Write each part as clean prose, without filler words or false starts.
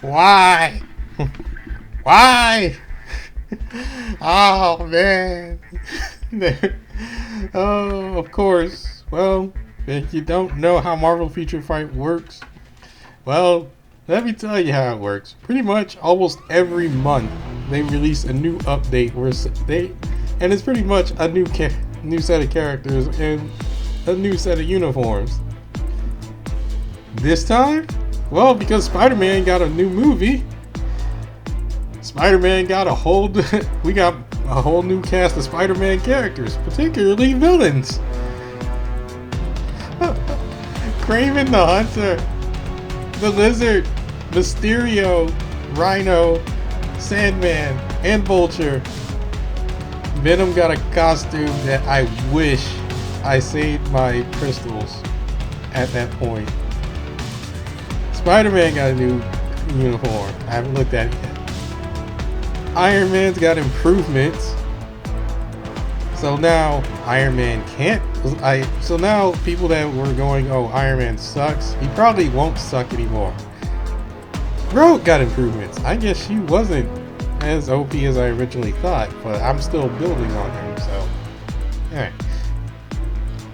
Why? Why? Oh man. Oh, of course. Well, if you don't know how Marvel Feature Fight works, well, let me tell you how it works. Pretty much almost every month they release a new update where and it's pretty much a new set of characters and a new set of uniforms. This time, well, because Spider-Man got a new movie, Spider-Man got we got a whole new cast of Spider-Man characters, particularly villains. Kraven the Hunter, the Lizard, Mysterio, Rhino, Sandman, and Vulture. Venom got a costume that I wish I saved my crystals at that point. Spider-Man got a new uniform. I haven't looked at it yet. Iron Man's got improvements. So now Iron Man can't. So now people that were going, oh, Iron Man sucks, he probably won't suck anymore. Rogue got improvements. I guess she wasn't as OP as I originally thought, but I'm still building on him, so. Alright.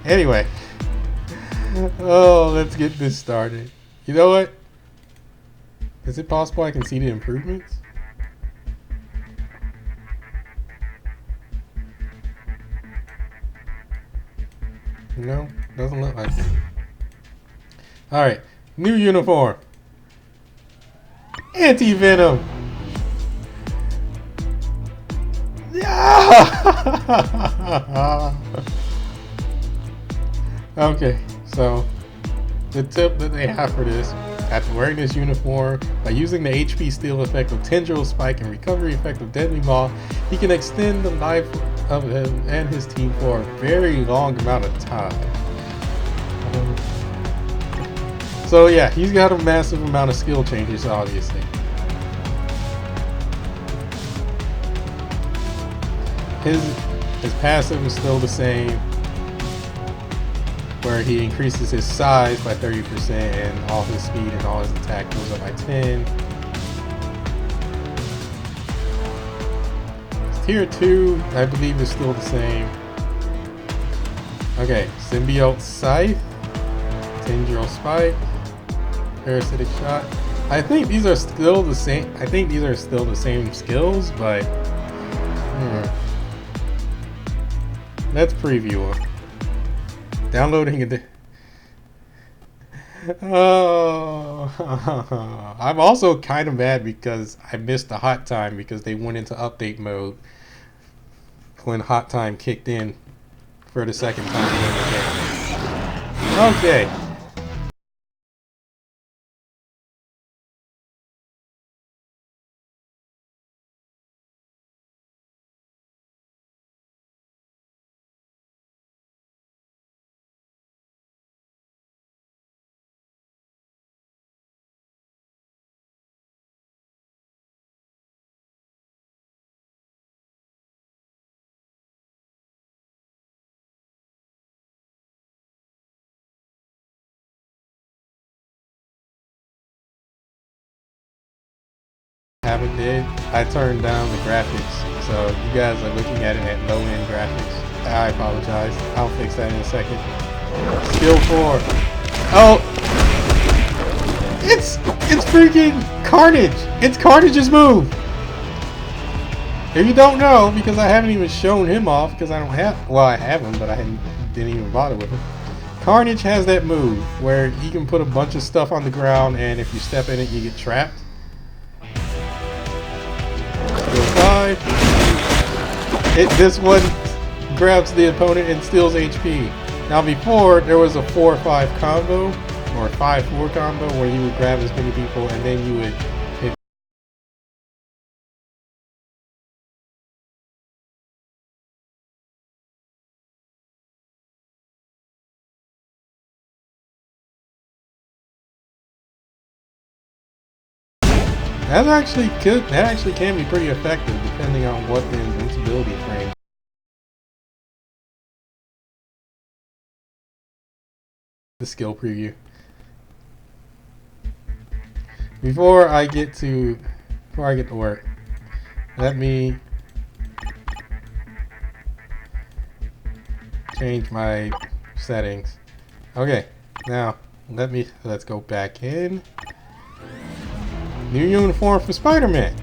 Anyway. Oh, let's get this started. You know what? Is it possible I can see the improvements? No, doesn't look like it. Alright, new uniform. Anti-Venom. Okay, so the tip that they have for this, after wearing this uniform, by using the HP steal effect of Tendril Spike and recovery effect of Deadly Maw, he can extend the life of him and his team for a very long amount of time. So yeah, he's got a massive amount of skill changes, obviously. His passive is still the same, where he increases his size by 30% and all his speed and all his attack goes up by 10. Tier 2, I believe, is still the same. Okay, Symbiote Scythe, Tendril Spike, Parasitic Shot. I think these are still the same. I think these are still the same skills, but let's preview them. Downloading it. Oh, I'm also kind of mad because I missed the hot time because they went into update mode when hot time kicked in for the second time in the game. Okay. Haven't did. I turned down the graphics, so you guys are looking at it at low end graphics. I apologize. I'll fix that in a second. Skill 4. Oh, it's freaking Carnage. It's Carnage's move. If you don't know, because I haven't even shown him off, because I don't have. Well, I have him, but I didn't even bother with him. Carnage has that move where he can put a bunch of stuff on the ground, and if you step in it, you get trapped. This one grabs the opponent and steals HP. Now before, there was a 4-5 combo, or 5-4 combo, where you would grab as many people and then you would hit. That actually can be pretty effective depending on what the invincibility frame. The skill preview. before I get to work, let me change my settings. Okay, now let's go back in. New uniform for Spider-Man.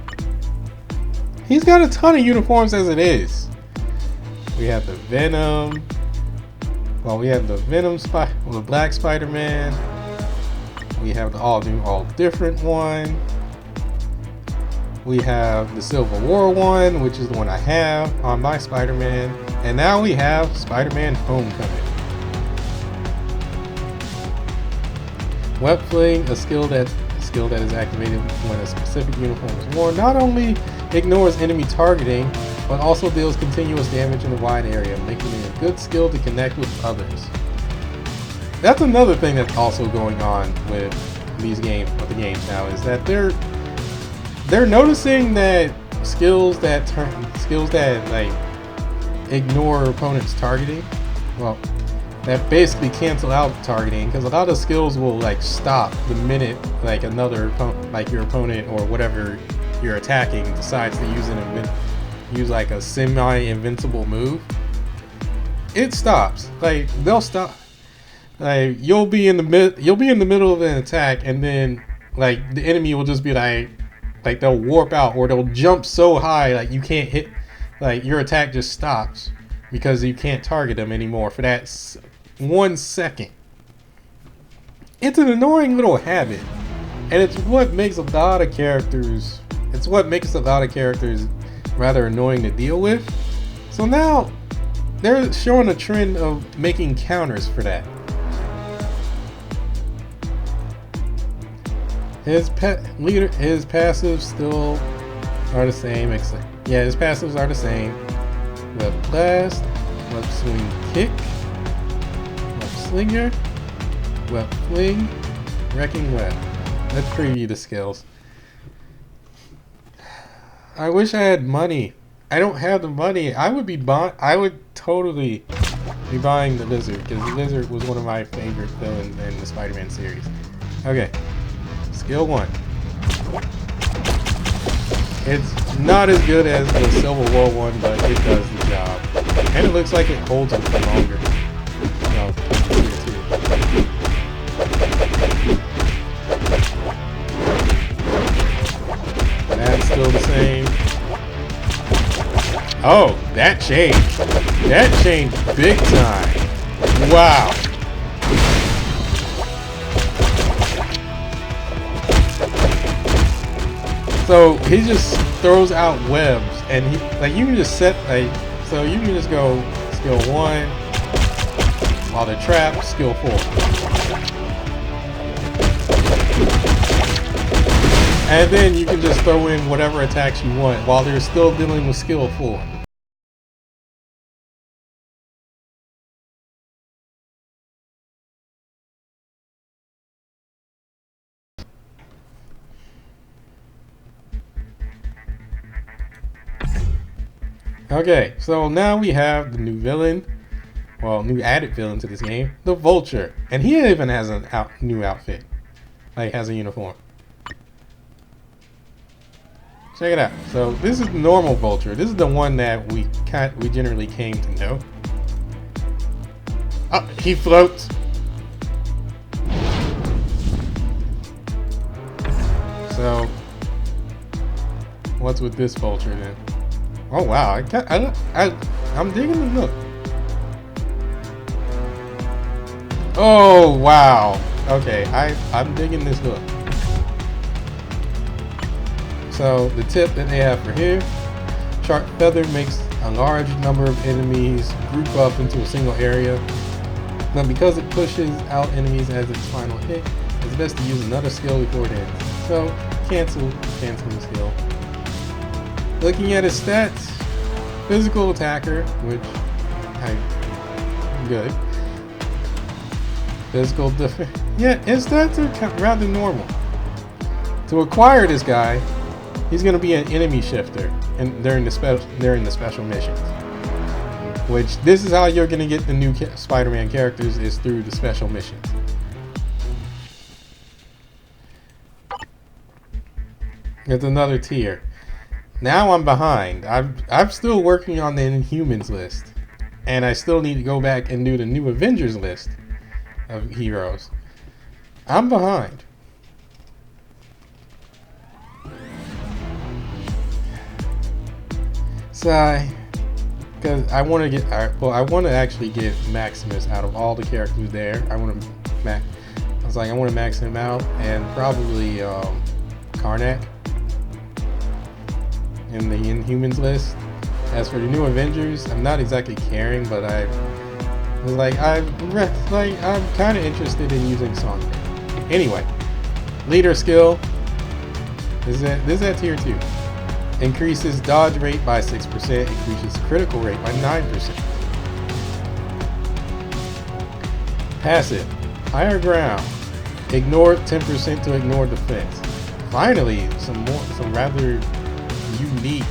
He's got a ton of uniforms as it is. We have the Venom. Well, we have the the Black Spider-Man. We have the all different one. We have the Civil War one, which is the one I have on my Spider-Man. And now we have Spider-Man Homecoming. Web Fling, a skill that is activated when a specific uniform is worn, not only ignores enemy targeting, but also deals continuous damage in a wide area, making it a good skill to connect with others. That's another thing that's also going on with these games, now, is that they're noticing that skills that like ignore opponents' targeting, well, that basically cancel out targeting, because a lot of skills will like stop the minute like another like your opponent or whatever you're attacking decides to use like a semi-invincible move. It stops. Like they'll stop. Like you'll be in the middle of an attack, and then like the enemy will just be like they'll warp out, or they'll jump so high like you can't hit. Like your attack just stops because you can't target them anymore for that 1 second. It's an annoying little habit, and it's what makes a lot of characters. It's what makes a lot of characters rather annoying to deal with. So now they're showing a trend of making counters for that. His passives still are the same, except his passives are the same. Web blast, web swing kick, web slinger, web fling, wrecking web. Let's preview the skills. I wish I had money. I don't have the money. I would totally be buying the Lizard, because the Lizard was one of my favorite villains in the Spider-Man series. Okay, skill 1. It's not as good as the Civil War one, but it does the job. And it looks like it holds up for longer. No, that's still the same. Oh, that changed. That changed big time. Wow. So he just throws out webs, and you can just set so you can just go skill 1 while they're trapped, skill 4. And then you can just throw in whatever attacks you want while they're still dealing with skill 4. Okay, so now we have the new villain, well, new added villain to this game, the Vulture. And he even has a new outfit, like has a uniform. Check it out. So this is the normal Vulture. This is the one that we generally came to know. Oh, he floats. So what's with this Vulture then? Oh wow, I'm digging the look. Oh wow. Okay, I'm digging this look. So the tip that they have for here, Sharp Feather makes a large number of enemies group up into a single area. Now because it pushes out enemies as its final hit, it's best to use another skill before it ends. So cancel the skill. Looking at his stats, physical attacker, which good. Physical defense, yeah, his stats are rather normal. To acquire this guy, he's going to be an enemy shifter, and during the special missions. Which this is how you're going to get the new Spider-Man characters, is through the special missions. It's another tier. Now I'm behind. I'm still working on the Inhumans list. And I still need to go back and do the new Avengers list of heroes. I'm behind. Sigh. Because I want to get, well, I want to actually get Maximus out of all the characters there. I want to I want to max him out, and probably Karnak in the Inhumans list. As for the new Avengers, I'm not exactly caring, but I'm kind of interested in using Songbird. Anyway, leader skill. This is at tier 2. Increases dodge rate by 6%, increases critical rate by 9%. Passive, higher ground. Ignore 10% to ignore defense. Finally, some rather unique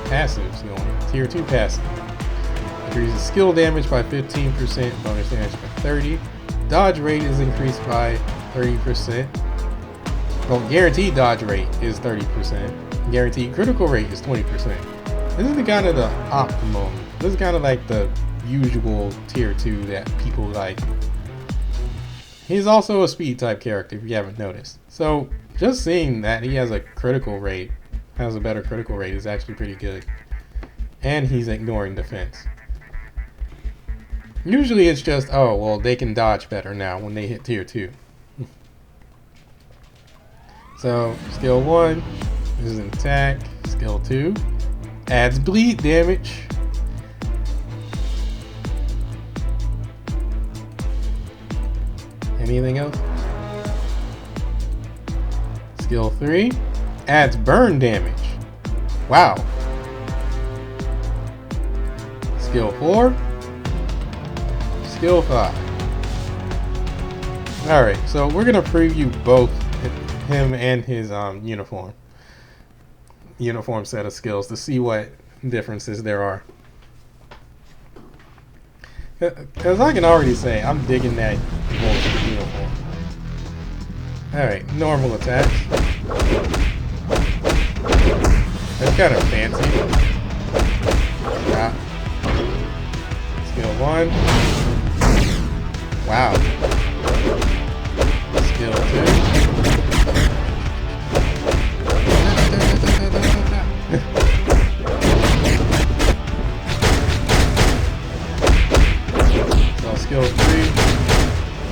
passives going. Tier 2 passive. Increases skill damage by 15%, bonus damage by 30%. Dodge rate is increased by 30%. Well, guaranteed dodge rate is 30%. Guaranteed critical rate is 20%. This is kind of the optimum. This is kind of like the usual tier 2 that people like. He's also a speed type character if you haven't noticed. So just seeing that he has a critical rate, has a better critical rate, is actually pretty good. And he's ignoring defense. Usually it's just, oh, well, they can dodge better now when they hit tier 2. So skill 1 is an attack. Skill 2 adds bleed damage. Anything else? Skill 3 adds burn damage. Wow. Skill 4. Skill 5. Alright, so we're going to preview both him and his uniform set of skills to see what differences there are. Because I can already say I'm digging that Vulture uniform. Alright, normal attack. That's kind of fancy. Yeah. Skill 1. Wow. Skill 2. So skill 3.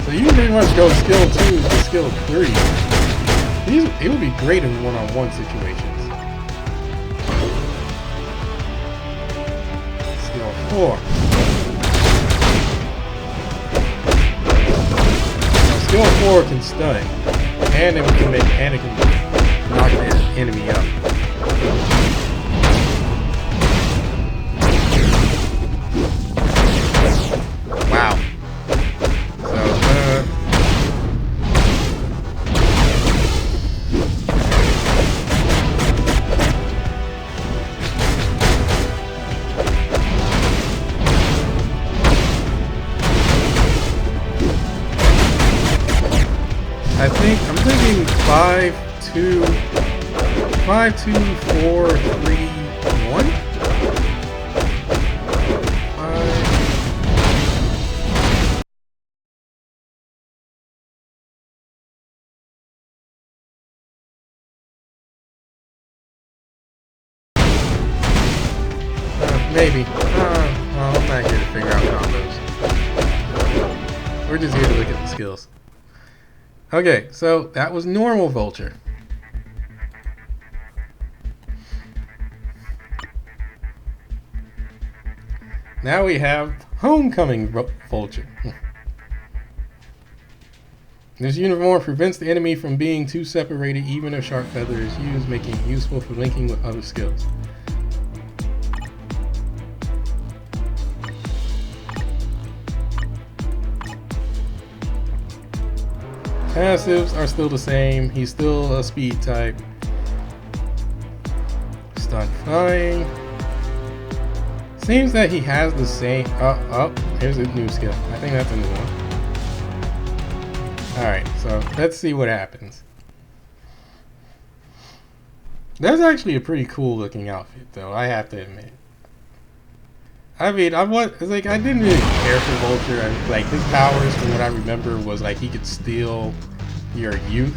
So you can pretty much go skill 2 to skill 3. It would be great in one-on-one situations. Skill 4. Now, skill 4 can stun, and it can knock the enemy up. Wow. So, I'm thinking 5, 2, 4, 3, 1. Maybe. Well, I'm not here to figure out combos. We're just here to look at the skills. Okay, so that was normal Vulture. Now we have Homecoming Vulture. This uniform prevents the enemy from being too separated even if Sharp Feather is used, making it useful for linking with other skills. Passives are still the same. He's still a speed type. Stun flying. Seems that he has the same. Here's a new skill. I think that's a new one. Alright, so let's see what happens. That's actually a pretty cool looking outfit, though. I have to admit. I mean, it's like I didn't really care for Vulture. Like his powers, from what I remember, was like he could steal your youth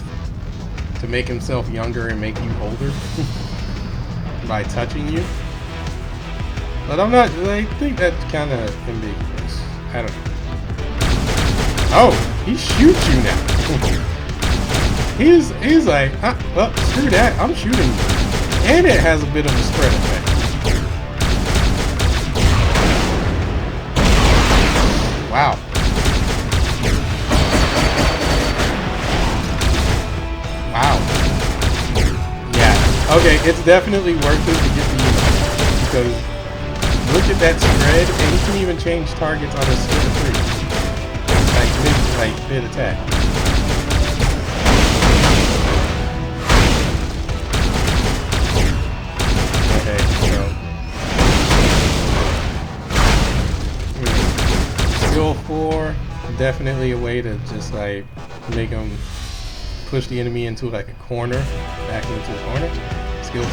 to make himself younger and make you older by touching you. But I'm not. I think that's kind of ambiguous. I don't know. Oh, he shoots you now. he's like, well, screw that. I'm shooting you, and it has a bit of a spread effect. Wow. Wow. Yeah. Okay, it's definitely worth it to get the unit because look at that spread, and he can even change targets on a skill 3. Like mid attack. Okay, so skill 4, definitely a way to just like make him push the enemy into like a corner, back into a corner. Skill 5.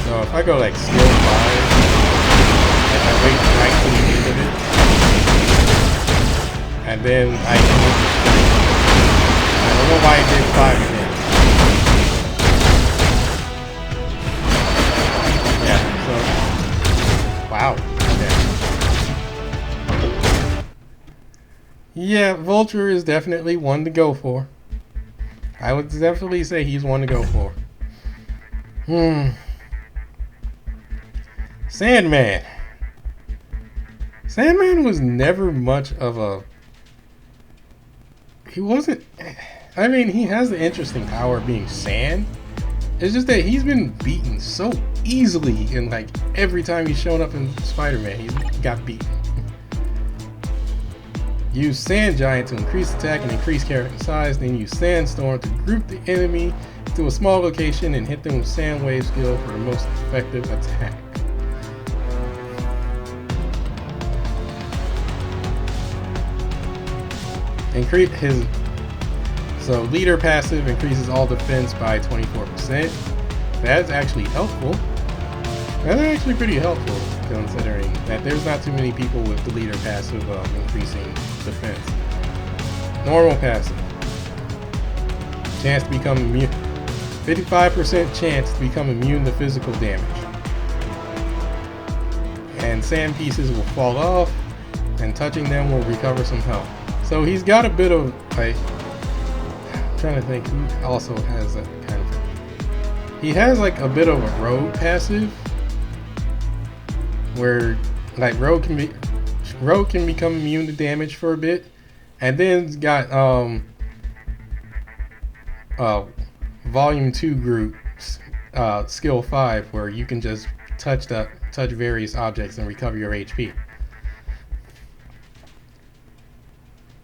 So if I go like skill 5, and I wait right to the end of it, and then I can hit the 3. I don't know why I did 5 again. Wow. Okay. Yeah, Vulture is definitely one to go for. I would definitely say he's one to go for. Sandman. Sandman was never much of a... He wasn't... I mean, he has the interesting power of being sand. It's just that he's been beaten so easily, and like every time he's shown up in Spider-Man, he got beaten. Use Sand Giant to increase attack and increase character size, then use Sandstorm to group the enemy to a small location and hit them with Sand Wave skill for the most effective attack. Increase his... So leader passive increases all defense by 24%. That's actually helpful. That's actually pretty helpful considering that there's not too many people with the leader passive increasing defense. Normal passive. Chance to become immune. 55% chance to become immune to physical damage. And sand pieces will fall off, and touching them will recover some health. So he's got a bit of like... Trying to think who also has that kind of... He has like a bit of a rogue passive where like rogue can become immune to damage for a bit, and then it's got volume 2 group skill 5 where you can just touch various objects and recover your HP.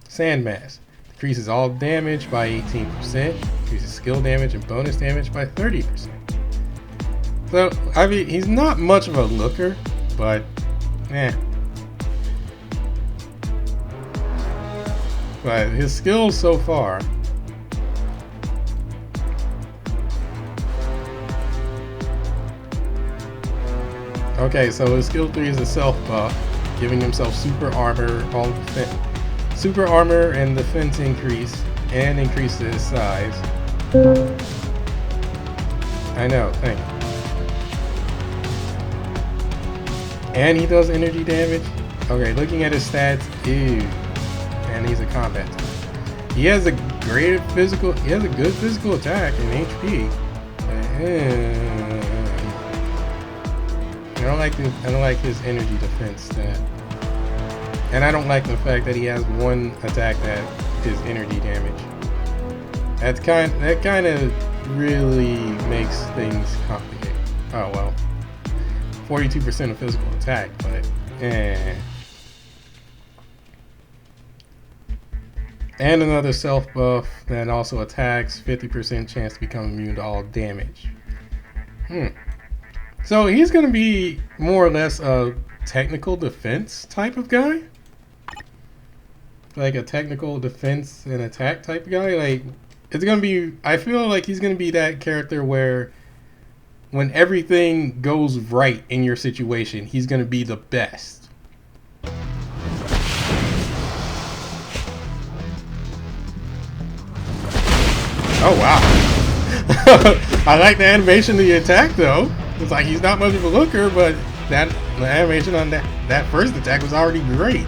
Sandmass. Increases all damage by 18%, increases skill damage and bonus damage by 30%. So, I mean, he's not much of a looker, but, But his skills so far... Okay, so his skill 3 is a self buff, giving himself super armor, super armor and defense increase, and increase his size. I know, thank you. And he does energy damage. Okay, looking at his stats, ew. And he's a combat type. He has a great physical, he has a good physical attack and HP. I don't like his energy defense stat. And I don't like the fact that he has one attack that is energy damage. That kind of really makes things complicated. Oh well. 42% of physical attack, but And another self buff that also attacks, 50% chance to become immune to all damage. So he's gonna be more or less a technical defense type of guy. like a technical defense and attack type of guy. Like, it's gonna be. I feel like he's gonna be that character where, when everything goes right in your situation, he's gonna be the best. Oh wow! I like the animation of the attack though. It's like he's not much of a looker, but the animation on that first attack was already great.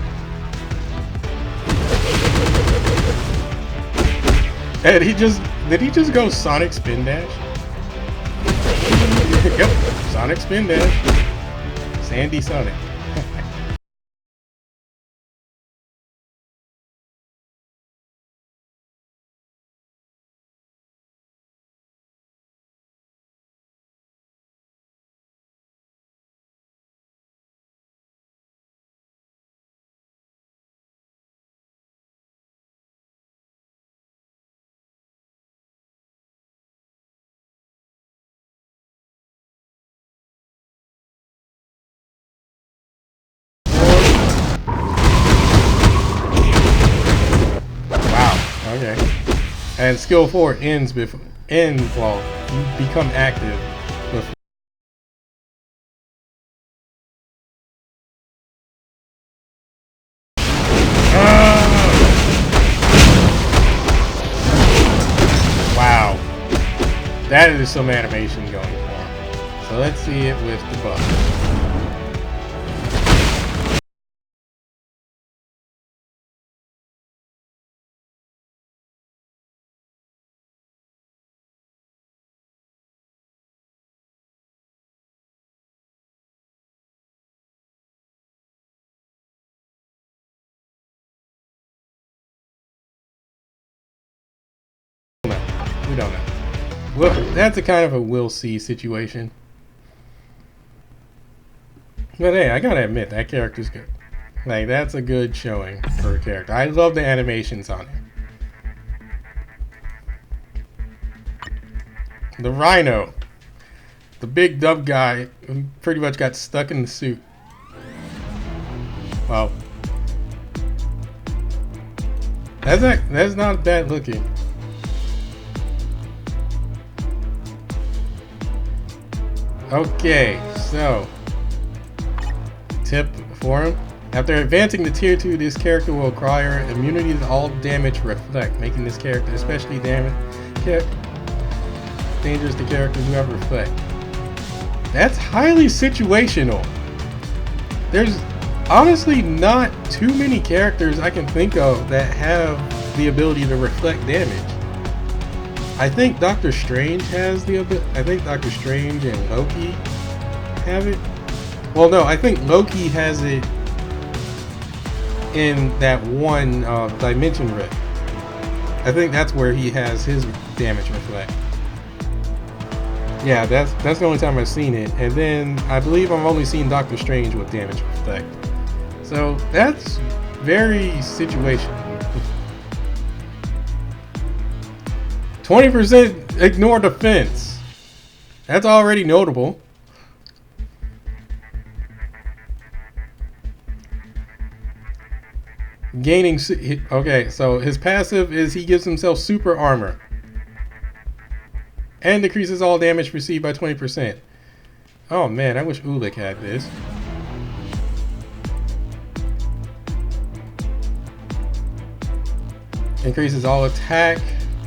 And did he just go Sonic Spin Dash? Yep, Sonic Spin Dash. Sandy Sonic. Okay. And skill 4 ends before well, you become active before. Wow. That is some animation going for. So let's see it with the buff. We don't know. Well, that's a kind of a we'll see situation. But hey, I gotta admit, that character's good. Like, that's a good showing for a character. I love the animations on it. The Rhino. The big dumb guy who pretty much got stuck in the suit. Wow. That's not bad looking. Okay, so tip for him. After advancing to tier 2, this character will acquire immunity to all damage reflect, making this character especially dangerous to characters who have reflect. That's highly situational. There's honestly not too many characters I can think of that have the ability to reflect damage. I think Doctor Strange has the ability. I think Doctor Strange and Loki have it. Well, no, I think Loki has it in that one dimension rift. I think that's where he has his damage reflect. Yeah, that's the only time I've seen it. And then I believe I've only seen Doctor Strange with damage reflect. So that's very situational. 20% ignore defense. That's already notable. Gaining. Okay, so his passive is he gives himself super armor. And decreases all damage received by 20%. Oh man, I wish Ulik had this. Increases all attack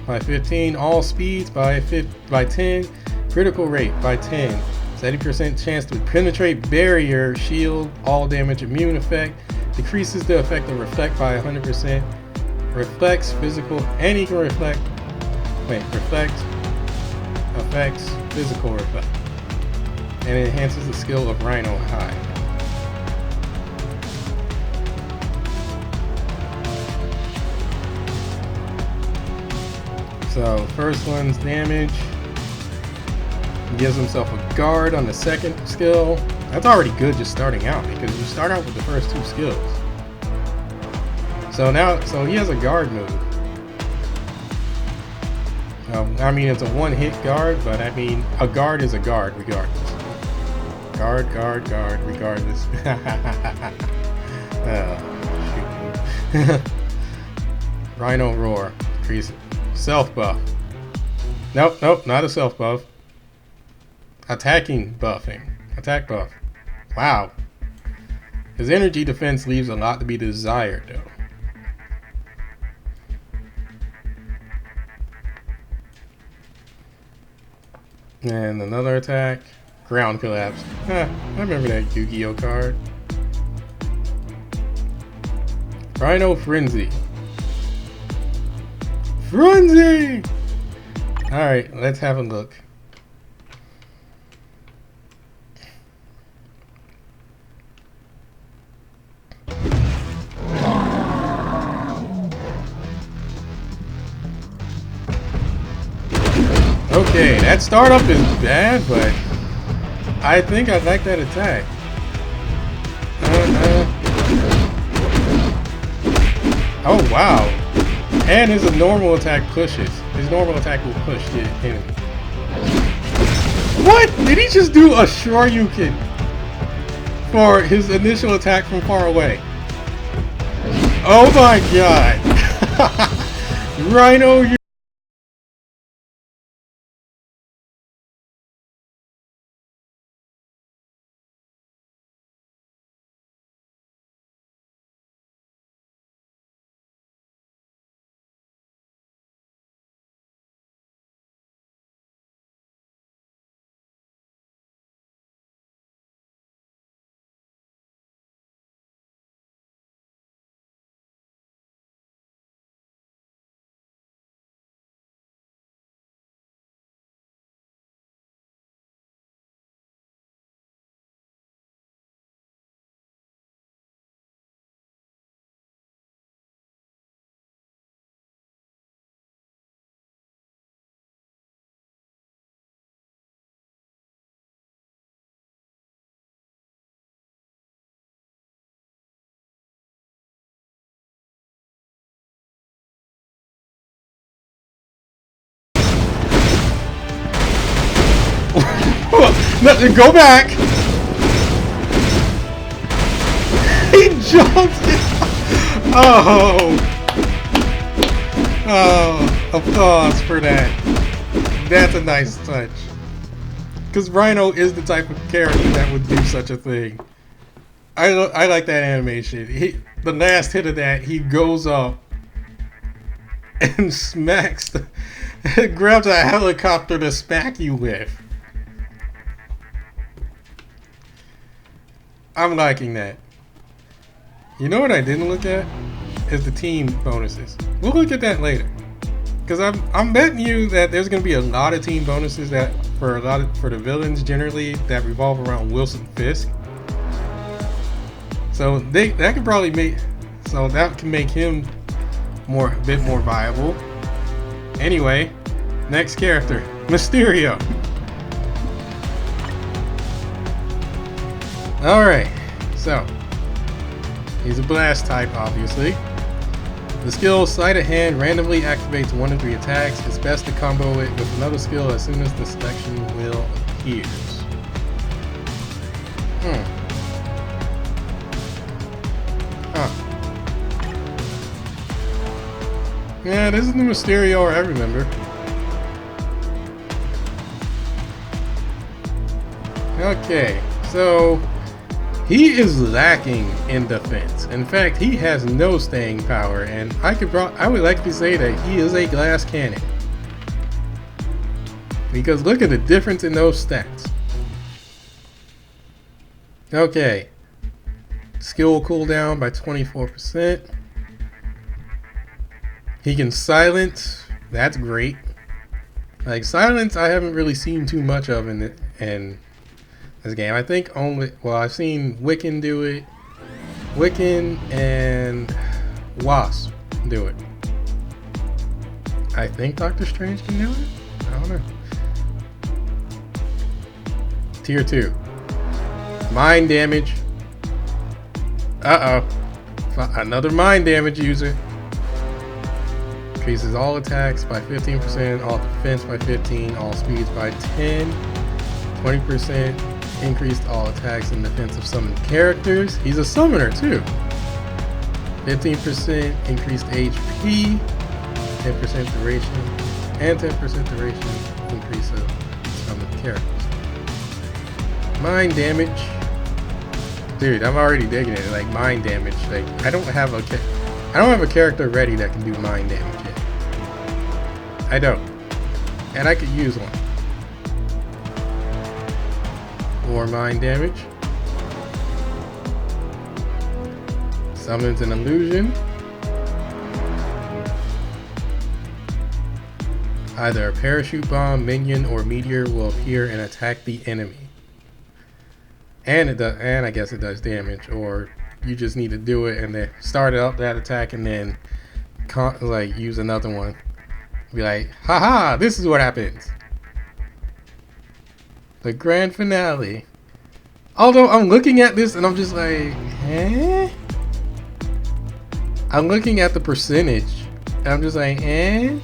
by 15, all speeds by 10, critical rate by 10, 70% chance to penetrate barrier, shield, all damage immune effect, decreases the effect of reflect by 100%, reflects physical, and he can reflect affects physical reflect, and enhances the skill of Rhino high. So first one's damage. He gives himself a guard on the second skill. That's already good just starting out because you start out with the first 2 skills. So he has a guard move. I mean, it's a one-hit guard, but I mean, a guard is a guard regardless. Guard, regardless. Rhino Roar. Increase self buff. Nope, nope, not a self buff. Attacking buffing. Attack buff. Wow. His energy defense leaves a lot to be desired, though. And another attack. Ground collapse. I remember that Yu-Gi-Oh card. Rhino Frenzy. Frenzy! Alright, let's have a look. Okay, that startup is bad, but I think I like that attack. Oh wow. And his normal attack pushes. His normal attack will push the enemy. What? Did he just do a Shoryuken for his initial attack from far away? Oh my god. Rhino, you go back! He jumped! Oh! Oh, applause for that. That's a nice touch. Because Rhino is the type of character that would do such a thing. I like that animation. The last hit of that, he goes up and smacks grabs a helicopter to smack you with. I'm liking that. You know what I didn't look at? Is the team bonuses. We'll look at that later. Because I'm betting you that there's going to be a lot of team bonuses that for the villains generally that revolve around Wilson Fisk. So that could probably that can make him a bit more viable. Anyway, next character, Mysterio. Alright, so he's a blast type, obviously. The skill Sleight of Hand randomly activates 1 in 3 attacks. It's best to combo it with another skill as soon as the selection wheel appears. Yeah, this is the Mysterio I remember. Okay, so he is lacking in defense. In fact, he has no staying power, and I would like to say that he is a glass cannon. Because look at the difference in those stats. Okay. Skill cooldown by 24%. He can silence. That's great. Like silence, I haven't really seen too much of in this game. I think I've seen Wiccan do it. Wiccan and Wasp do it. I think Doctor Strange can do it? I don't know. Tier 2. Mind damage. Another mind damage user. Increases all attacks by 15%, all defense by 15%, all speeds by 10, 20% increased all attacks and defense of summoned characters. He's a summoner too. 15% increased HP, 10% duration, and 10% duration increase of some of the characters. Mind damage. Dude, I'm already digging it. Like mind damage. Like I don't have a character ready that can do mind damage yet. I don't. And I could use one. More mind damage. Summons an illusion. Either a parachute bomb, minion, or meteor will appear and attack the enemy. And it does, and I guess it does damage, or you just need to do it and then start up that attack and then like use another one. Be like, haha, this is what happens. The grand finale. Although I'm looking at this and I'm just like, eh? I'm looking at the percentage and I'm just like, eh?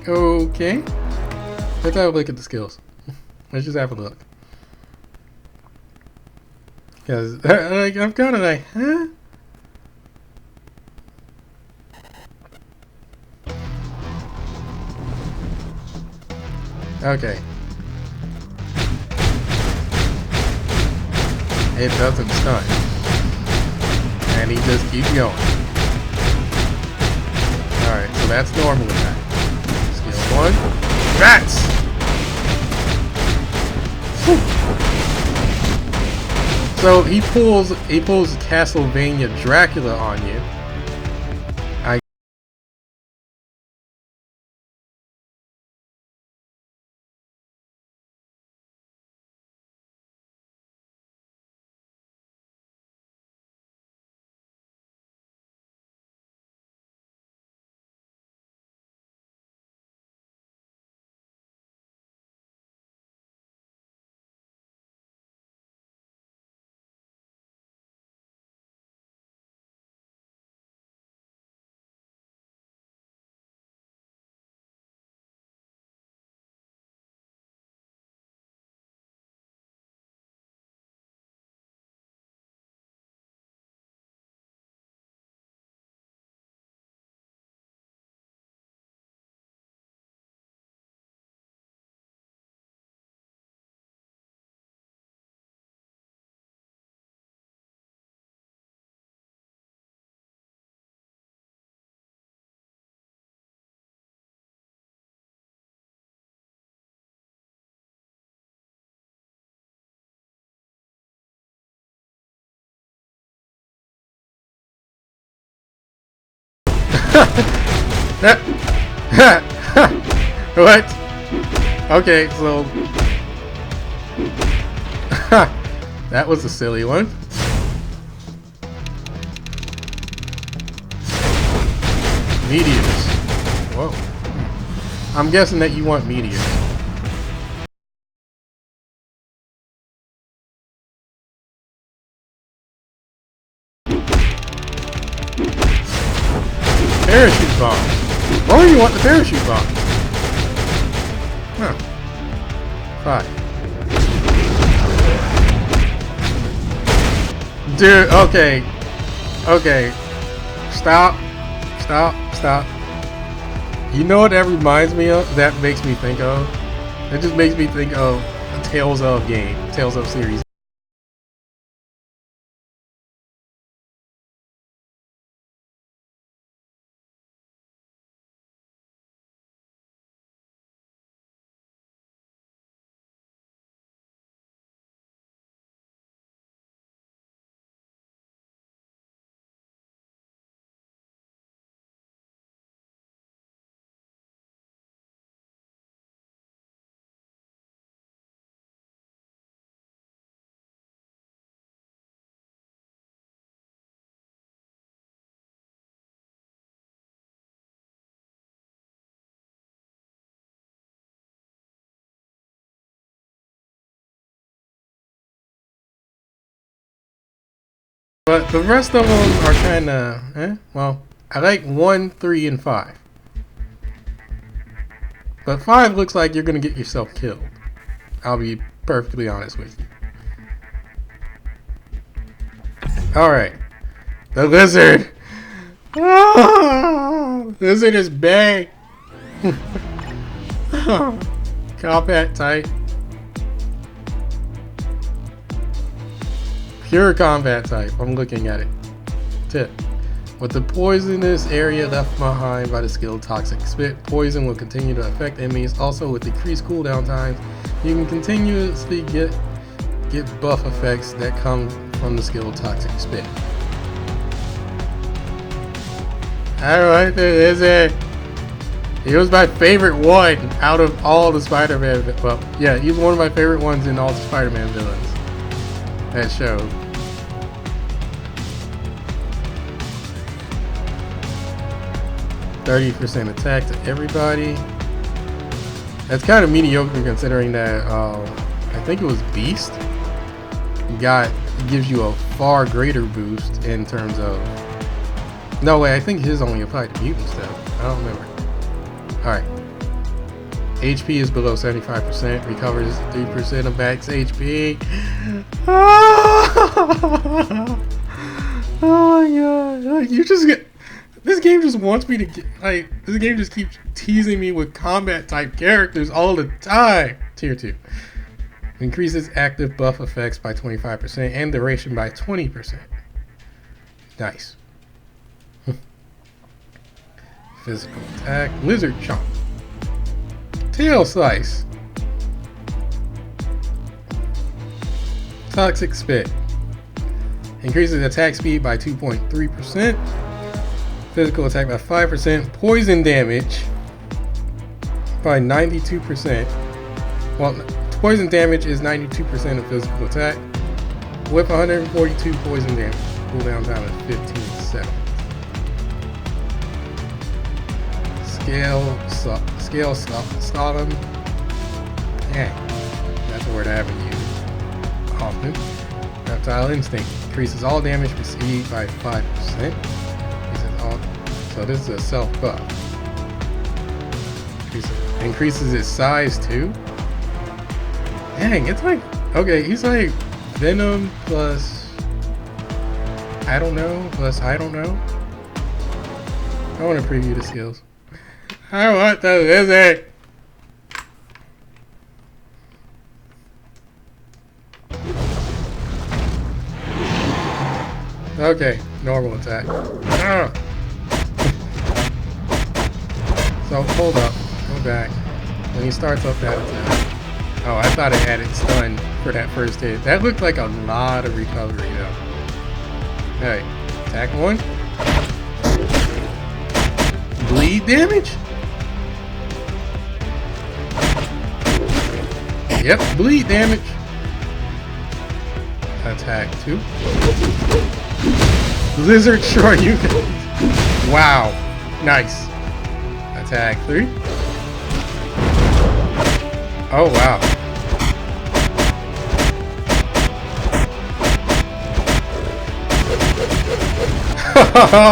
Okay. Let's have a look at the skills. Let's just have a look. Because like, I'm kind of like, huh? Okay. It doesn't stun. And he just keeps going. Alright, so that's normal attack. Skill 1. Rats! Whew. So he pulls Castlevania Dracula on you. What? Okay, so that was a silly one. Meteors. Whoa. I'm guessing that you want meteors. Parachute bomb. Why do you want the parachute bomb? Huh. 5. Dude, okay. Okay. Stop. You know what that reminds me of? That makes me think of? That just makes me think of a Tales of game. Tales of series. But the rest of them are kind of, well, I like 1, 3, and 5. But 5 looks like you're going to get yourself killed. I'll be perfectly honest with you. Alright. The lizard! Oh, lizard is bang! Combat type. Pure combat type. I'm looking at it. Tip. With the poisonous area left behind by the skill Toxic Spit, poison will continue to affect enemies. Also, with decreased cooldown times, you can continuously get buff effects that come from the skill Toxic Spit. Alright, there is it. He was my favorite one out of all the Spider-Man. Well, yeah, he's one of my favorite ones in all the Spider-Man villains. That show. %30 attack to everybody. That's kind of mediocre considering that I think it was Beast gives you a far greater boost in terms of. No way, I think his only applied to mutants though. I don't remember. Alright. HP is below 75%, recovers 3% of max HP. Oh my god. You just get. This game just wants me to get. This game just keeps teasing me with combat type characters all the time. Tier 2. Increases active buff effects by 25% and duration by 20%. Nice. Physical attack. Lizard chomp. Tail slice. Toxic spit. Increases attack speed by 2.3%. Physical attack by 5%. Poison damage by 92%. Well, poison damage is 92% of physical attack. With 142 poison damage. Cooldown time is 15 seconds. Scale Sodom. Dang, that's a word I haven't used often. Reptile Instinct increases all damage received by 5%. So this is a self buff. Increases its size too. Dang, it's like, okay, he's like Venom plus I don't know plus I don't know. I want to preview the skills. I want the lizard. Okay, normal attack. Ah. So hold up, go back. When he starts up that attack. Oh, I thought it had it stunned for that first hit. That looked like a lot of recovery though. Alright, attack 1. Bleed damage? Yep, bleed damage. Attack 2. Lizard short unit. Wow. Nice. Attack 3. Oh wow.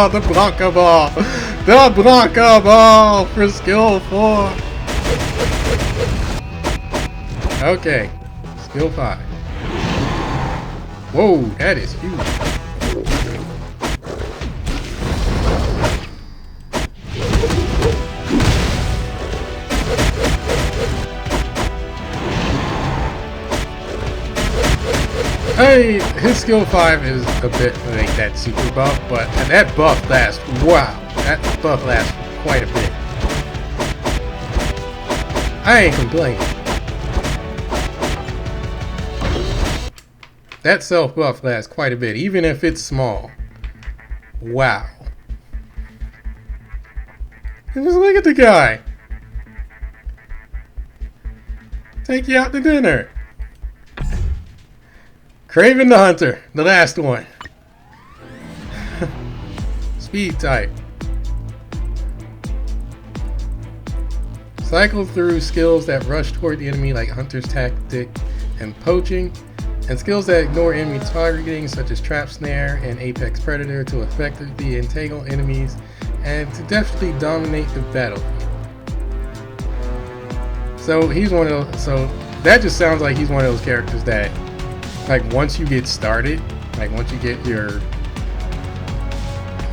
The Blanca Ball. The Blanca Ball for skill 4. Okay. Skill 5. Whoa, that is huge. Hey, his skill 5 is a bit like that super buff, but that buff lasts, wow, that buff lasts quite a bit. I ain't complaining. That self buff lasts quite a bit, even if it's small. Wow. And just look at the guy. Take you out to dinner. Kraven the Hunter, the last one. Speed type. Cycle through skills that rush toward the enemy like Hunter's Tactic and Poaching, and skills that ignore enemy targeting such as Trap Snare and Apex Predator to effectively entangle enemies and to definitely dominate the battlefield. So he's one of those, so that just sounds like he's one of those characters that, like, once you get started, Like once you get your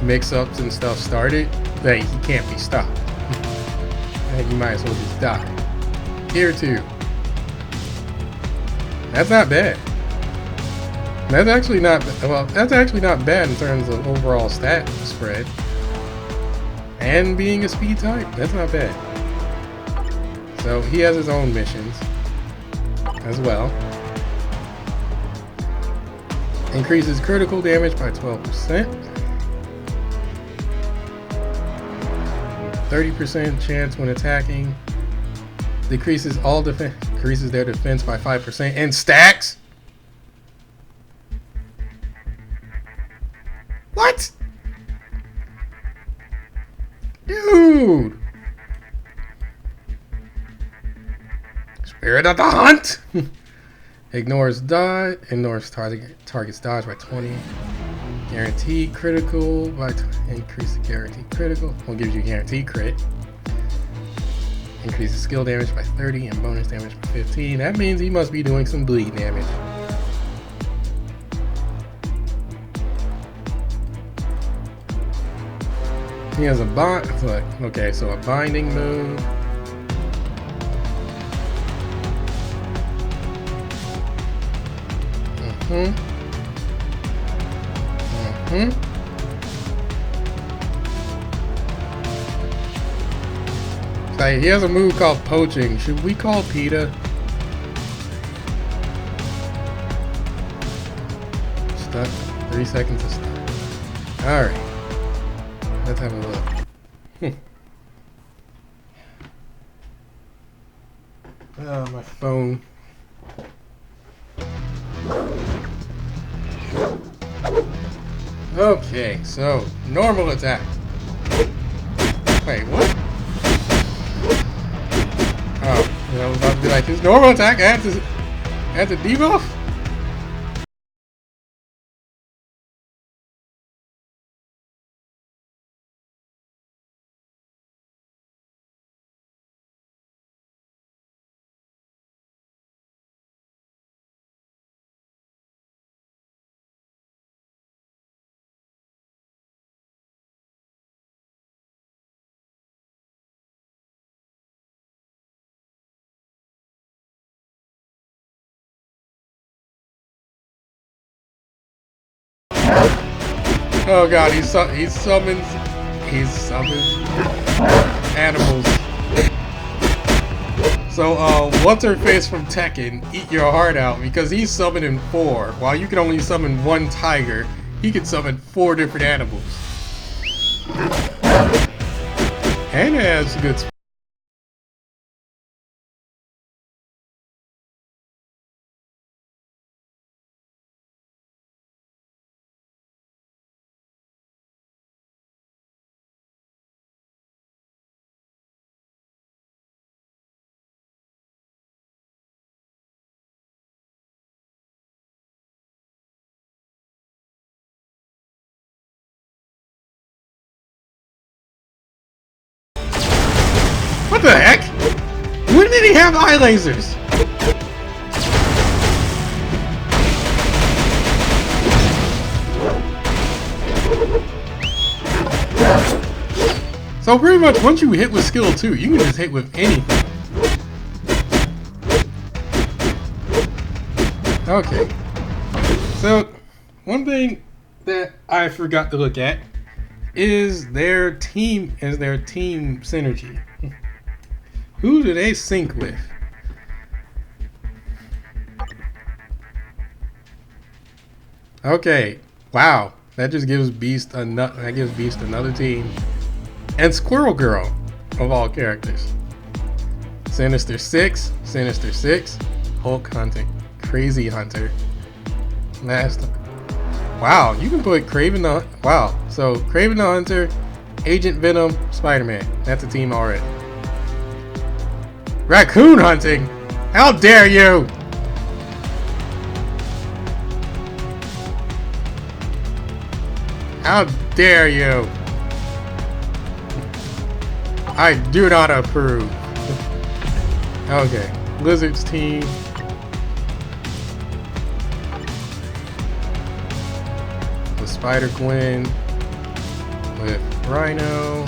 mix-ups and stuff started, like he can't be stopped. And you might as well just die. Here too. That's not bad. That's actually not bad in terms of overall stat spread. And being a speed type, that's not bad. So he has his own missions as well. Increases critical damage by 12%. 30% chance when attacking. Decreases their defense by 5% and stacks. What? Dude. Spirit of the Hunt. Ignores target's dodge by 20. Guaranteed critical by increase the guaranteed critical. Well, gives you guaranteed crit. Increases skill damage by 30 and bonus damage by 15. That means he must be doing some bleed damage. He has a bot. Okay, so a binding move. Like, he has a move called poaching. Should we call PETA? Stuck. 3 seconds to stuck. Alright. Let's have a look. Oh, my phone. Okay, so normal attack. Wait, what? Oh, I was about to be like, his normal attack adds a debuff? Oh god, he summons animals. So what's her face from Tekken, eat your heart out, because he's summoning 4. While you can only summon 1 tiger, he can summon 4 different animals. And it has good. What the heck? When did he have eye lasers? So pretty much once you hit with skill 2, you can just hit with anything. Okay. So one thing that I forgot to look at is their team synergy. Who do they sync with? Okay, wow, that just gives Beast another team, and Squirrel Girl of all characters. Sinister 6, Hulk Hunter, Crazy Hunter. Wow, you can put Kraven the so Kraven the Hunter, Agent Venom, Spiderman. That's a team already. Raccoon hunting? How dare you! How dare you! I do not approve. Okay, Lizard's team. Spider-Gwen with Rhino.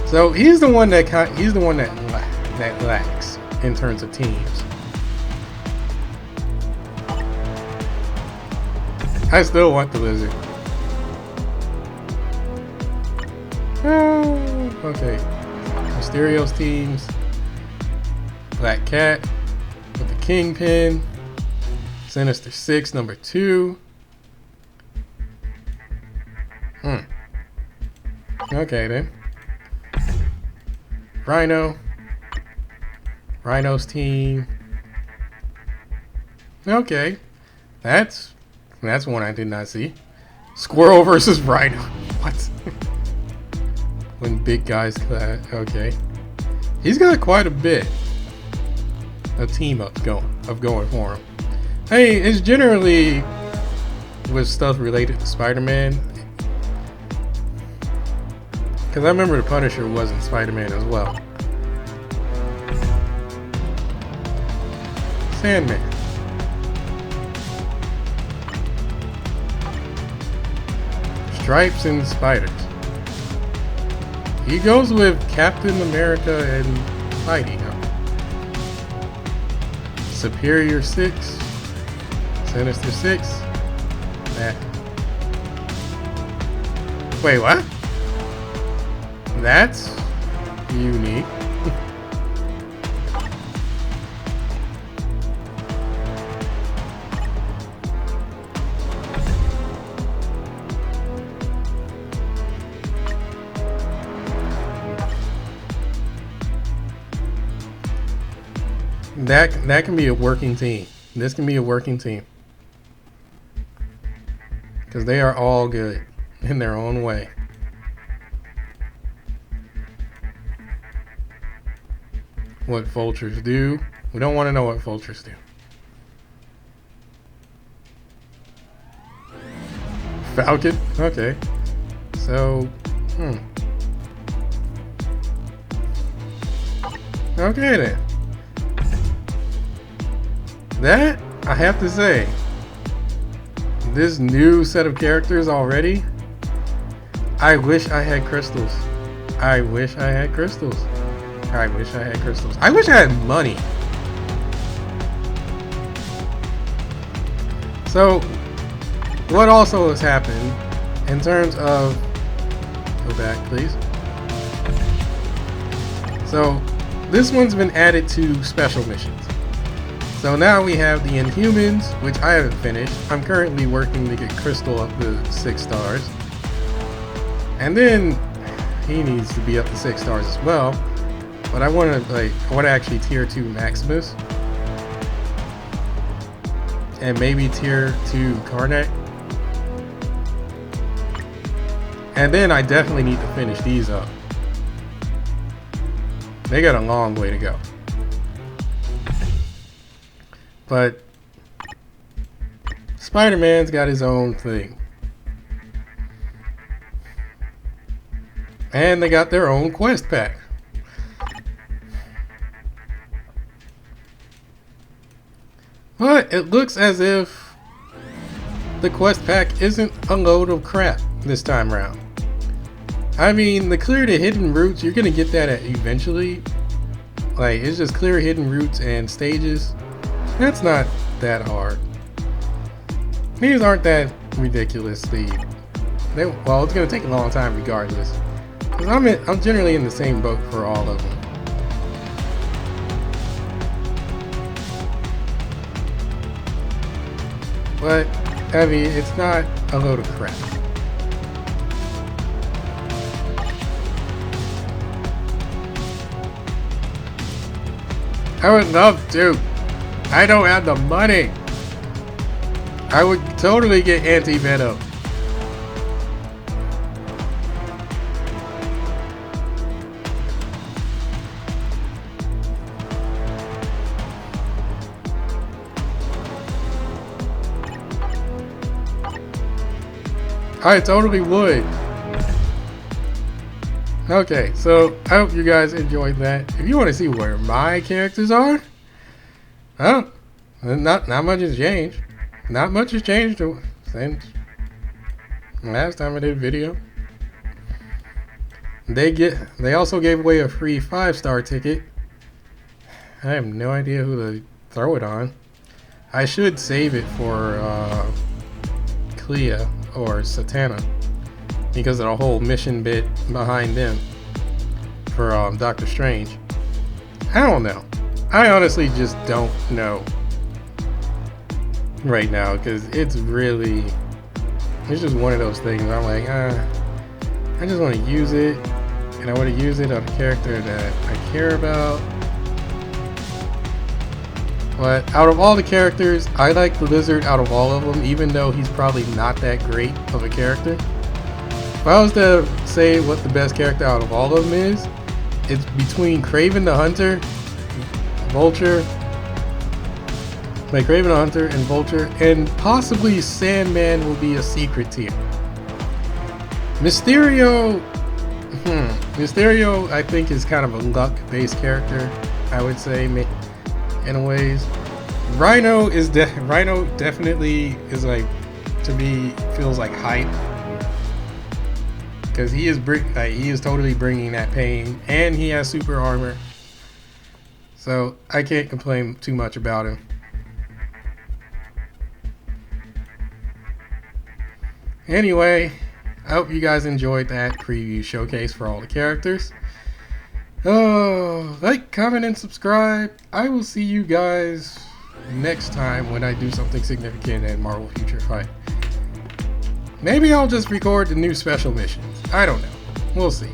So he's the one that that lacks in terms of teams. I still want the Lizard. Okay. Mysterio's teams. Black Cat with the Kingpin. Sinister 6, number 2. Okay then. Rhino. Rhino's team. Okay. That's one I did not see. Squirrel versus Rhino. What? When big guys clash. Okay. He's got quite a bit of team ups going for him. Hey, it's generally with stuff related to Spider-Man. Because I remember the Punisher was in Spider-Man as well. Sandman. Stripes and Spiders. He goes with Captain America and Spidey now. Superior 6. Sinister 6. That. Wait, what? That's unique. That can be a working team. This can be a working team. Because they are all good in their own way. What vultures do. We don't want to know what vultures do. Falcon? Okay. So, okay then. That, I have to say, this new set of characters already, I wish I had crystals. I wish I had crystals. I wish I had crystals. I wish I had money. So, what also has happened in terms of... Go back, please. So, this one's been added to special missions. So now we have the Inhumans, which I haven't finished. I'm currently working to get Crystal up to 6 stars. And then he needs to be up to 6 stars as well. But I want to actually tier 2 Maximus. And maybe tier 2 Karnak. And then I definitely need to finish these up. They got a long way to go. But Spider-Man's got his own thing. And they got their own quest pack. But it looks as if the quest pack isn't a load of crap this time around. I mean, the clear the hidden routes, you're gonna get that eventually. Like, it's just clear hidden routes and stages. That's not that hard. These aren't that ridiculously... well, it's going to take a long time regardless. Because I'm generally in the same boat for all of them. But, I mean, it's not a load of crap. I would love to. I don't have the money. I would totally get Anti-Venom. I totally would. Okay, so I hope you guys enjoyed that. If you want to see where my characters are, not much has changed. Not much has changed since last time I did a video. They also gave away a free 5-star ticket. I have no idea who to throw it on. I should save it for Clea or Satana because of the whole mission bit behind them for Doctor Strange. I don't know. I honestly just don't know right now because it's just one of those things where I'm like, I just want to use it, and I want to use it on a character that I care about. But out of all the characters, I like the Lizard out of all of them, even though he's probably not that great of a character. If I was to say what the best character out of all of them is, it's between Kraven the Hunter, Vulture, like Kraven the Hunter and Vulture, and possibly Sandman will be a secret tier. Mysterio, Mysterio I think is kind of a luck-based character, I would say, in a ways. Rhino definitely is like, to me, feels like hype because he is totally bringing that pain, and he has super armor, so I can't complain too much about him. Anyway, I hope you guys enjoyed that preview showcase for all the characters. Oh, like, comment, and subscribe. I will see you guys next time when I do something significant in Marvel Future Fight. Maybe I'll just record the new special missions. I don't know. We'll see.